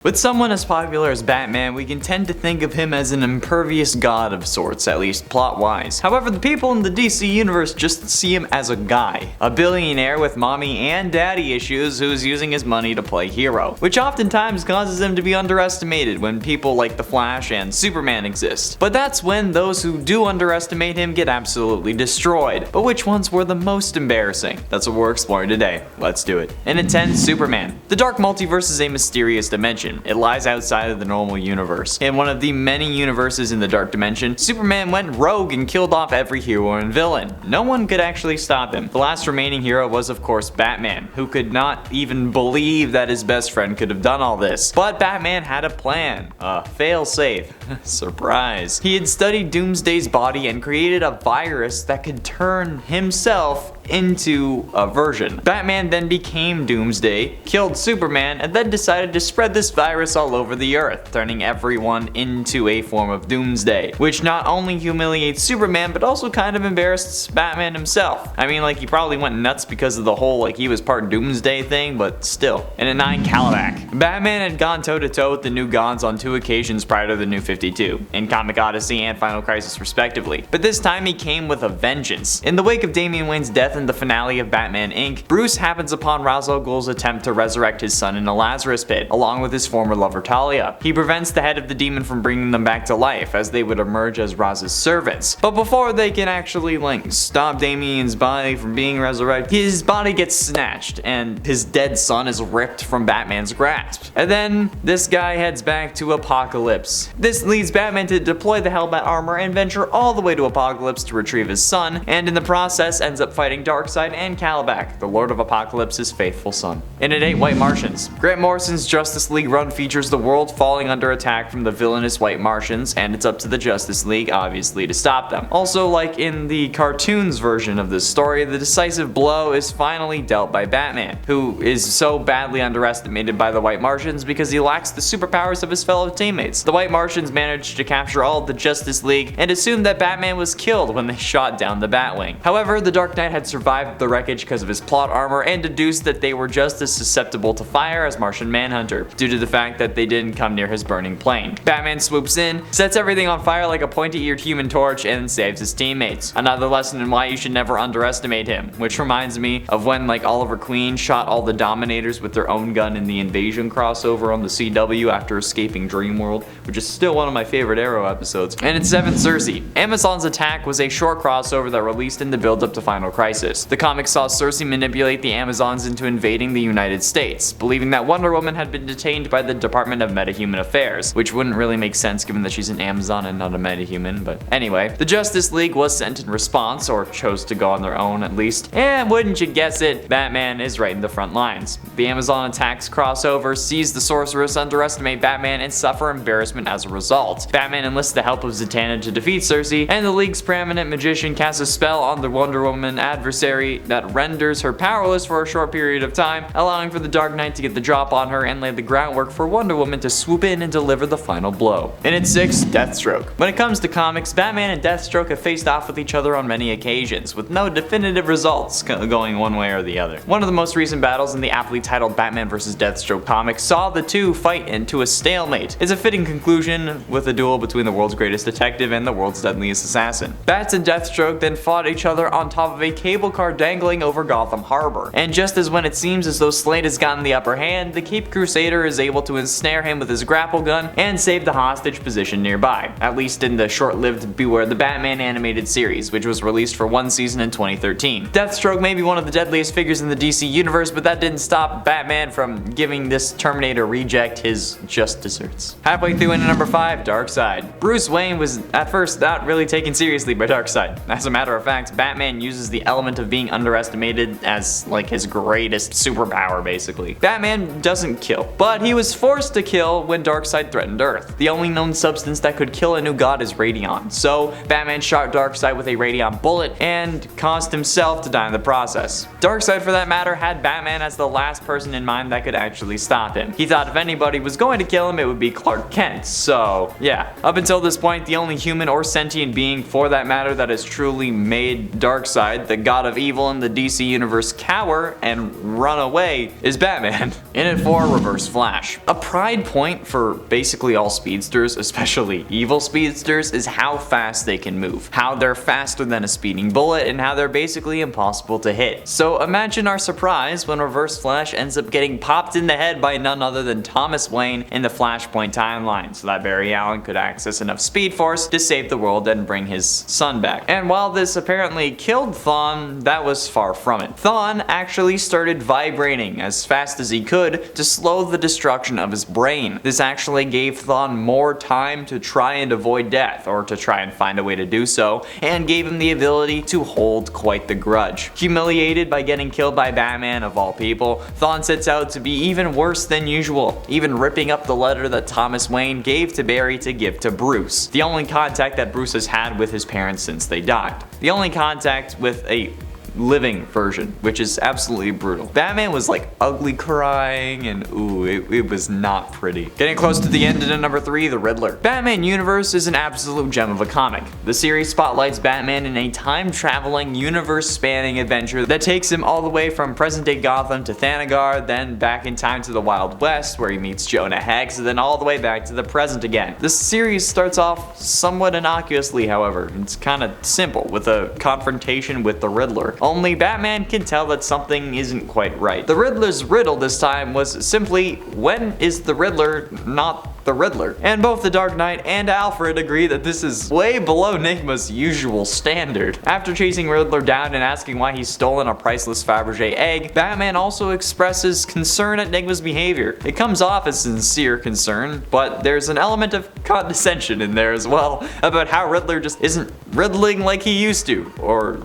With someone as popular as Batman, we can tend to think of him as an impervious god of sorts, at least plot-wise. However, the people in the DC universe just see him as a guy. A billionaire with mommy and daddy issues who's using his money to play hero, which oftentimes causes him to be underestimated when people like The Flash and Superman exist. But that's when those who do underestimate him get absolutely destroyed. But which ones were the most embarrassing? That's what we're exploring today. Let's do it. In at 10, Superman. The Dark Multiverse is a mysterious dimension. It lies outside of the normal universe. In one of the many universes in the Dark Dimension, Superman went rogue and killed off every hero and villain. No one could actually stop him. The last remaining hero was of course Batman, who could not even believe that his best friend could have done all this. But Batman had a plan. Fail-safe. Surprise. He had studied Doomsday's body and created a virus that could turn himself into a version. Batman then became Doomsday, killed Superman, and then decided to spread this virus all over the earth, turning everyone into a form of Doomsday, which not only humiliates Superman but also kind of embarrasses Batman himself. I mean, like, he probably went nuts because of the whole like he was part Doomsday thing, but still. And at 9, Kalibak. Batman had gone toe-to-toe with the New Gods on 2 occasions prior to the New 52, in Comic Odyssey and Final Crisis respectively, but this time he came with a vengeance. In the wake of Damian Wayne's death in the finale of Batman Inc., Bruce happens upon Ra's al Ghul's attempt to resurrect his son in a Lazarus pit, along with his former lover Talia. He prevents the head of the demon from bringing them back to life, as they would emerge as Raz's servants. But before they can actually stop Damian's body from being resurrected, his body gets snatched, and his dead son is ripped from Batman's grasp. And then this guy heads back to Apokolips. This leads Batman to deploy the Hellbat armor and venture all the way to Apokolips to retrieve his son, and in the process ends up fighting Darkseid and Kalibak, the Lord of Apocalypse's faithful son. In at 8, White Martians. Grant Morrison's Justice League run features the world falling under attack from the villainous White Martians, and it's up to the Justice League, obviously, to stop them. Also, like in the cartoons version of this story, the decisive blow is finally dealt by Batman, who is so badly underestimated by the White Martians because he lacks the superpowers of his fellow teammates. The White Martians managed to capture all of the Justice League and assumed that Batman was killed when they shot down the Batwing. However, the Dark Knight had survived the wreckage because of his plot armor and deduced that they were just as susceptible to fire as Martian Manhunter, due to the fact that they didn't come near his burning plane. Batman swoops in, sets everything on fire like a pointy-eared human torch, and saves his teammates. Another lesson in why you should never underestimate him, which reminds me of when Oliver Queen shot all the Dominators with their own gun in the Invasion crossover on the CW after escaping Dreamworld, which is still one of my favorite Arrow episodes. And in 7, Circe. Amazon's Attack was a short crossover that released in the build-up to Final Crisis. The comic saw Circe manipulate the Amazons into invading the United States, believing that Wonder Woman had been detained by the Department of Metahuman Affairs, which wouldn't really make sense given that she's an Amazon and not a metahuman, but anyway. The Justice League was sent in response, or chose to go on their own at least, and wouldn't you guess it, Batman is right in the front lines. The Amazon Attacks crossover sees the Sorceress underestimate Batman and suffer embarrassment as a result. Batman enlists the help of Zatanna to defeat Circe, and the League's preeminent magician casts a spell on the Wonder Woman adversary that renders her powerless for a short period of time, allowing for the Dark Knight to get the drop on her and lay the groundwork for Wonder Woman to swoop in and deliver the final blow. And at 6, Deathstroke. When it comes to comics, Batman and Deathstroke have faced off with each other on many occasions, with no definitive results going one way or the other. One of the most recent battles in the aptly titled Batman vs. Deathstroke comic saw the two fight into a stalemate. It's a fitting conclusion with a duel between the world's greatest detective and the world's deadliest assassin. Bats and Deathstroke then fought each other on top of a cable car dangling over Gotham Harbor. And just as when it seems as though Slade has gotten the upper hand, the Cape Crusader is able to ensnare him with his grapple gun and save the hostage position nearby, at least in the short-lived Beware the Batman animated series, which was released for 1 season in 2013. Deathstroke may be one of the deadliest figures in the DC universe, but that didn't stop Batman from giving this Terminator reject his just desserts. Halfway through into number 5, Darkseid. Bruce Wayne was at first not really taken seriously by Darkseid. As a matter of fact, Batman uses the element of being underestimated as his greatest superpower basically. Batman doesn't kill, but he was forced to kill when Darkseid threatened Earth. The only known substance that could kill a new god is radion, so Batman shot Darkseid with a radion bullet and caused himself to die in the process. Darkseid, for that matter, had Batman as the last person in mind that could actually stop him. He thought if anybody was going to kill him, it would be Clark Kent, so yeah. Up until this point, the only human or sentient being, for that matter, that has truly made Darkseid, the god god of evil in the DC universe cower and run away is Batman. In it for Reverse Flash. A pride point for basically all speedsters, especially evil speedsters, is how fast they can move, how they're faster than a speeding bullet, and how they're basically impossible to hit. So imagine our surprise when Reverse Flash ends up getting popped in the head by none other than Thomas Wayne in the Flashpoint timeline, so that Barry Allen could access enough Speed Force to save the world and bring his son back. And while this apparently killed Thawne, that was far from it. Thawne actually started vibrating as fast as he could to slow the destruction of his brain. This actually gave Thawne more time to try and avoid death, or to try and find a way to do so, and gave him the ability to hold quite the grudge. Humiliated by getting killed by Batman of all people, Thawne sets out to be even worse than usual, even ripping up the letter that Thomas Wayne gave to Barry to give to Bruce. The only contact that Bruce has had with his parents since they died. The only contact with a living version, which is absolutely brutal. Batman was like ugly crying, and ooh, it was not pretty. Getting close to the end into number 3, the Riddler. Batman Universe is an absolute gem of a comic. The series spotlights Batman in a time-traveling, universe-spanning adventure that takes him all the way from present-day Gotham to Thanagar, then back in time to the Wild West, where he meets Jonah Hex, and then all the way back to the present again. This series starts off somewhat innocuously, however. It's kind of simple, with a confrontation with the Riddler. Only Batman can tell that something isn't quite right. The Riddler's riddle this time was simply, when is the Riddler not the Riddler? And both the Dark Knight and Alfred agree that this is way below Nigma's usual standard. After chasing Riddler down and asking why he's stolen a priceless Fabergé egg, Batman also expresses concern at Nigma's behavior. It comes off as sincere concern, but there's an element of condescension in there as well, about how Riddler just isn't riddling like he used to,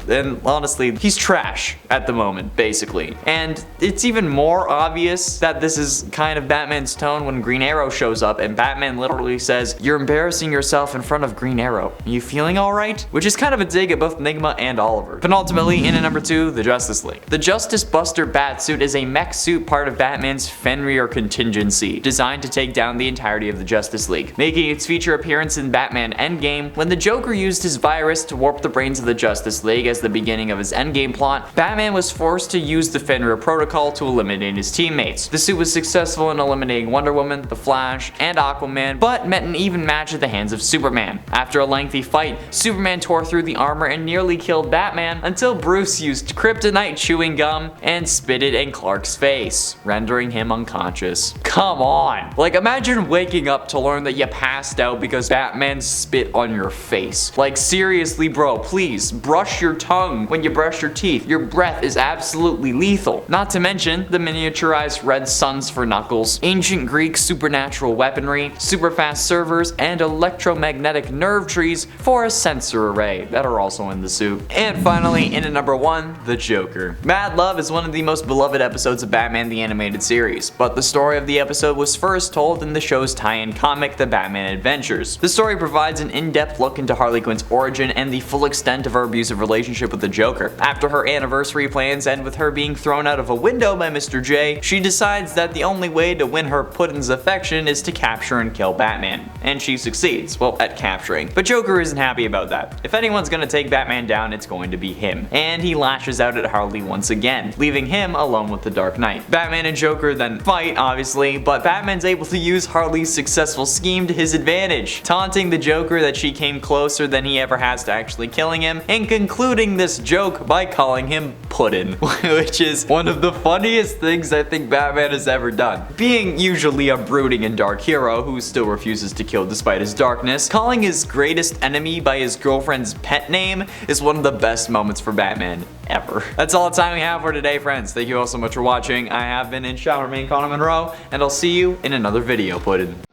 and honestly, he's trash at the moment, basically. And it's even more obvious that this is kind of Batman's tone when Green Arrow shows up and Batman literally says, "You're embarrassing yourself in front of Green Arrow. Are you feeling alright?" Which is kind of a dig at both Nigma and Oliver. Penultimately, in at number 2, the Justice League. The Justice Buster Batsuit is a mech suit part of Batman's Fenrir contingency, designed to take down the entirety of the Justice League, making its feature appearance in Batman Endgame when the Joker used his virus to warp the brains of the Justice League as the beginning of his Endgame plot. Batman was forced to use the Fenrir protocol to eliminate his teammates. The suit was successful in eliminating Wonder Woman, the Flash, and Aquaman, but met an even match at the hands of Superman. After a lengthy fight, Superman tore through the armor and nearly killed Batman until Bruce used kryptonite chewing gum and spit it in Clark's face, rendering him unconscious. Come on! Like, imagine waking up to learn that you passed out because Batman spit on your face. Like, seriously, bro, please brush your tongue when you brush your teeth. Your breath is absolutely lethal. Not to mention the miniaturized red suns for Knuckles, ancient Greek supernatural weaponry, super fast servers, and electromagnetic nerve trees for a sensor array that are also in the suit. And finally, in at number 1, the Joker. Mad Love is one of the most beloved episodes of Batman the Animated Series, but the story of the episode was first told in the show's tie-in comic, The Batman Adventures. The story provides an in-depth look into Harley Quinn's origin and the full extent of her abusive relationship with the Joker. After her anniversary plans end with her being thrown out of a window by Mr. J, she decides that the only way to win her Puddin's affection is to capture and kill Batman. And she succeeds, well, at capturing. But Joker isn't happy about that. If anyone's gonna take Batman down, it's going to be him. And he lashes out at Harley once again, leaving him alone with the Dark Knight. Batman and Joker then fight, obviously, but Batman's able to use Harley's successful scheme to his advantage, taunting the Joker that she came closer than he ever has to actually killing him, and concluding this joke by calling him Puddin', which is one of the funniest things I think Batman has ever done. Being usually a brooding and dark hero who still refuses to kill despite his darkness, calling his greatest enemy by his girlfriend's pet name is one of the best moments for Batman ever. That's all the time we have for today, friends. Thank you all so much for watching. I have been in Shower Main Connor Monroe, and I'll see you in another video, Puddin'.